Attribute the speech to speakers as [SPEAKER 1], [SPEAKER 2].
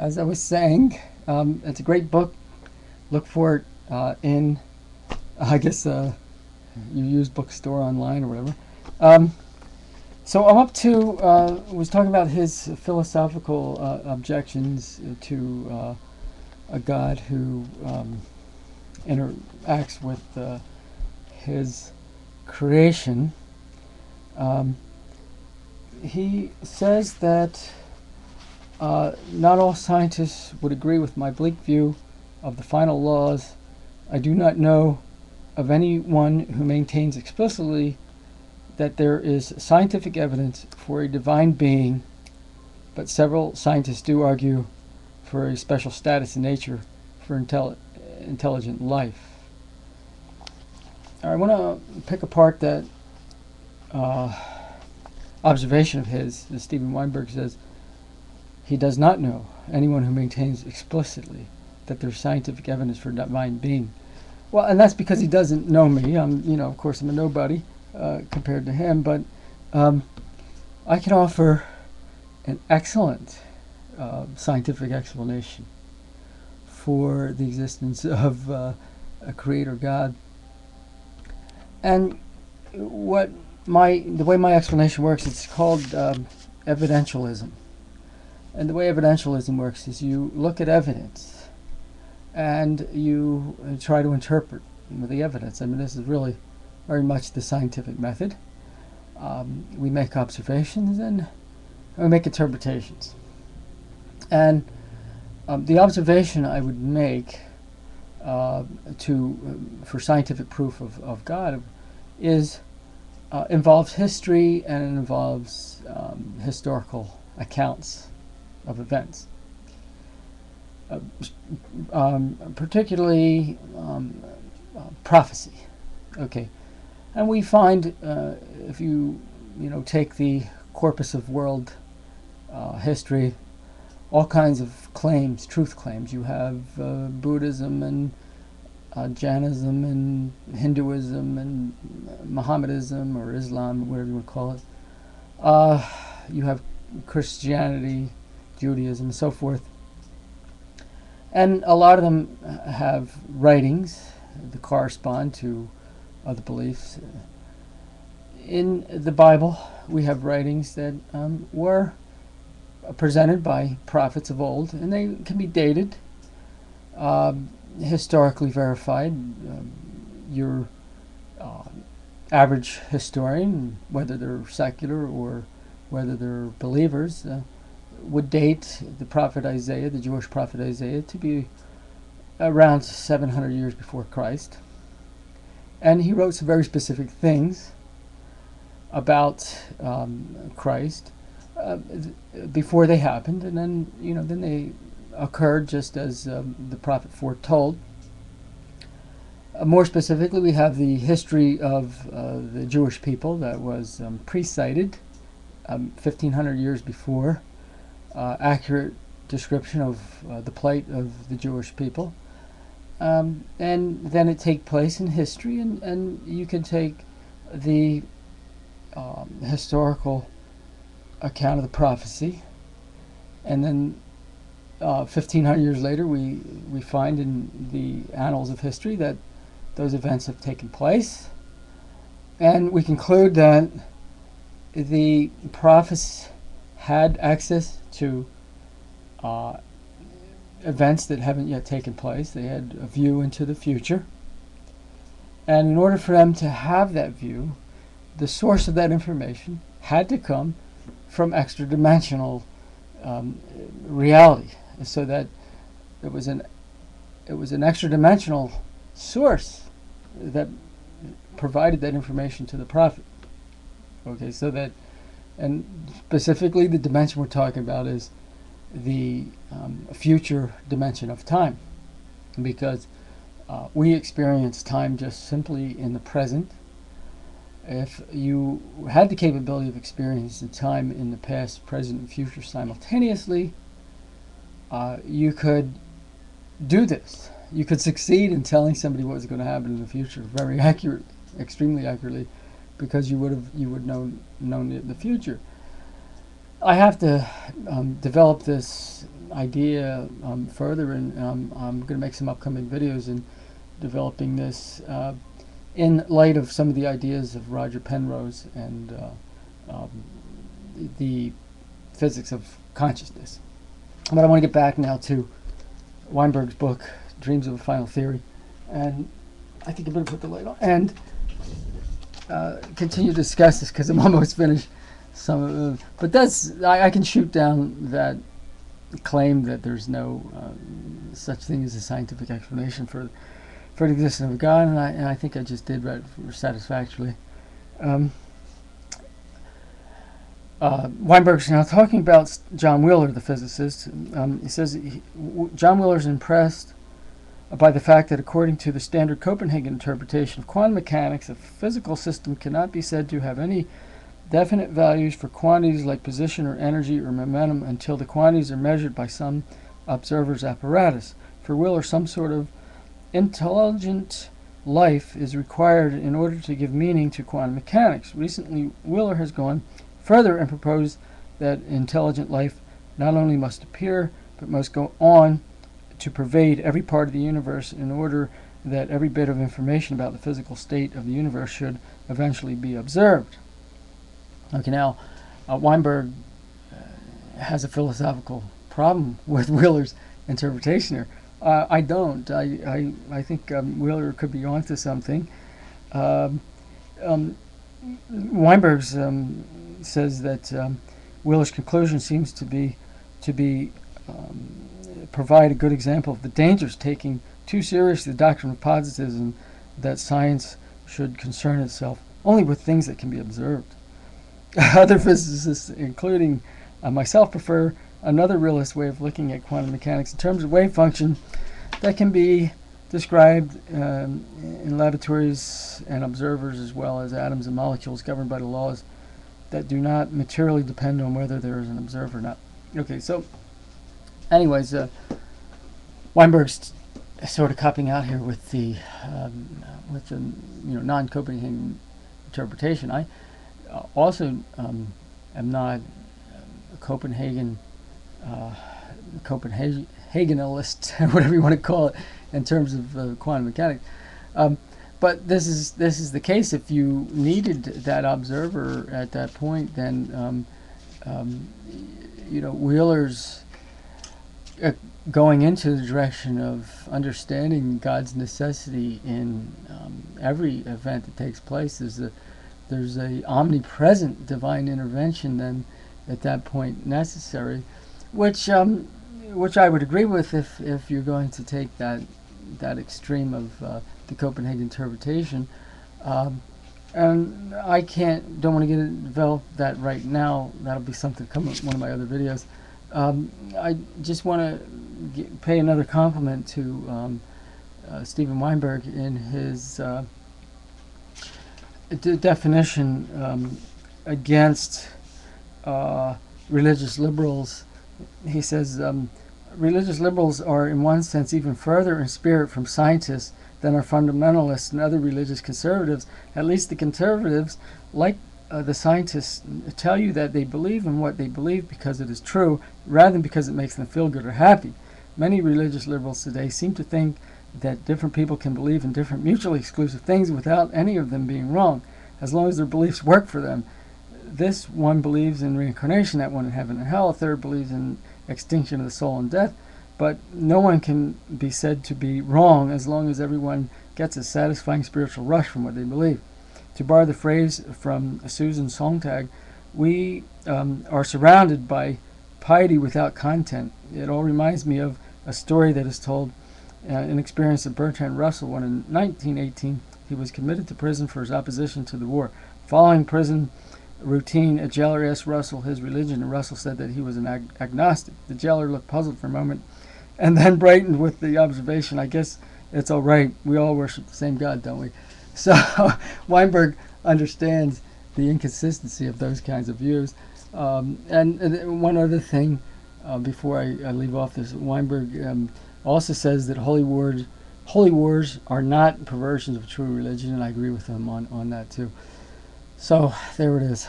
[SPEAKER 1] as I was saying, it's a great book. Look for it in, I guess, your used bookstore online or whatever. Um, so I'm up to, was talking about his philosophical objections to a God who interacts with his creation. Um, he says that not all scientists would agree with my bleak view of the final laws. I do not know of anyone who maintains explicitly that there is scientific evidence for a divine being, but several scientists do argue for a special status in nature for intelligent life. I want to pick apart that observation of his. Stephen Weinberg says he does not know anyone who maintains explicitly that there's scientific evidence for a divine being. Well, and that's because he doesn't know me. Of course, I'm a nobody compared to him, but I can offer an excellent scientific explanation for the existence of a creator God. And the way my explanation works, it's called evidentialism. And the way evidentialism works is you look at evidence and you try to interpret the evidence. I mean, this is really very much the scientific method. We make observations and we make interpretations. And the observation I would make for scientific proof of God involves history, and it involves historical accounts of events, particularly prophecy. Okay, and we find if you take the corpus of world history, all kinds of claims, truth claims. You have Buddhism and Jainism and Hinduism and Mohammedanism or Islam, whatever you want to call it. You have Christianity, Judaism, and so forth. And a lot of them have writings that correspond to other beliefs. In the Bible, we have writings that were presented by prophets of old, and they can be dated, historically verified. Your average historian, whether they're secular or whether they're believers, would date the prophet Isaiah, the Jewish prophet Isaiah, to be around 700 years before Christ. And he wrote some very specific things about Christ before they happened, and then they occurred just as the prophet foretold. More specifically, we have the history of the Jewish people that was pre-cited 1,500 years before. Accurate description of the plight of the Jewish people. And then it take place in history, and you can take the historical account of the prophecy, and then 1,500 years later we find in the annals of history that those events have taken place, and we conclude that the prophets had access to events that haven't yet taken place. They had a view into the future, and in order for them to have that view, the source of that information had to come from extra-dimensional reality, so that it was an extra-dimensional source that provided that information to the prophet. Okay, so that, and specifically the dimension we're talking about is the future dimension of time, because we experience time just simply in the present. If you had the capability of experiencing time in the past, present, and future simultaneously, you could do this. You could succeed in telling somebody what was going to happen in the future very accurately, extremely accurately, because you would known the future. I have to develop this idea further, and I'm going to make some upcoming videos in developing this in light of some of the ideas of Roger Penrose and um, the physics of consciousness. But I want to get back now to Weinberg's book, Dreams of a Final Theory, and I think I'm going to put the light on and continue to discuss this because I'm almost finished. But that's I can shoot down that claim that there's no such thing as a scientific explanation for the existence of God, and I think I just did right satisfactorily. Weinberg's now talking about John Wheeler, the physicist. He says John Wheeler is impressed by the fact that according to the standard Copenhagen interpretation of quantum mechanics, a physical system cannot be said to have any definite values for quantities like position or energy or momentum until the quantities are measured by some observer's apparatus. For Wheeler, some sort of intelligent life is required in order to give meaning to quantum mechanics. Recently, Wheeler has gone further and proposed that intelligent life not only must appear, but must go on to pervade every part of the universe in order that every bit of information about the physical state of the universe should eventually be observed. Okay, now, Weinberg has a philosophical problem with Wheeler's interpretation here. I don't. I think Wheeler could be onto something. Weinberg says that Wheeler's conclusion seems to provide a good example of the dangers taking too seriously the doctrine of positivism, that science should concern itself only with things that can be observed. Other physicists, including myself, prefer another realist way of looking at quantum mechanics in terms of wave function that can be described in laboratories and observers, as well as atoms and molecules governed by the laws that do not materially depend on whether there is an observer or not. Okay, so anyways, Weinberg's sort of copping out here with the non-Copenhagen interpretation. I also am not a Copenhagenalist, whatever you want to call it, in terms of quantum mechanics. But this is the case. If you needed that observer at that point, then Wheeler's going into the direction of understanding God's necessity in every event that takes place. There's a omnipresent divine intervention then at that point necessary, which I would agree with if you're going to take that extreme of the Copenhagen interpretation. And I don't want to develop that right now. That'll be something to come up in one of my other videos. I just want to pay another compliment to Steven Weinberg in his definition against religious liberals. He says religious liberals are in one sense even further in spirit from scientists than are fundamentalists and other religious conservatives. At least the conservatives, like the scientists, tell you that they believe in what they believe because it is true, rather than because it makes them feel good or happy. Many religious liberals today seem to think that different people can believe in different mutually exclusive things without any of them being wrong, as long as their beliefs work for them. This one believes in reincarnation, that one in heaven and hell, a third believes in extinction of the soul and death, but no one can be said to be wrong as long as everyone gets a satisfying spiritual rush from what they believe. To borrow the phrase from Susan Sontag, we are surrounded by piety without content. It all reminds me of a story that is told, an experience of Bertrand Russell when in 1918 he was committed to prison for his opposition to the war. Following prison routine, a jailer asked Russell his religion, and Russell said that he was an agnostic. The jailer looked puzzled for a moment and then brightened with the observation, "I guess it's all right. We all worship the same God, don't we?" So Weinberg understands the inconsistency of those kinds of views. And one other thing before I leave off this, Weinberg also says that holy wars are not perversions of true religion, and I agree with him on that too. So there it is.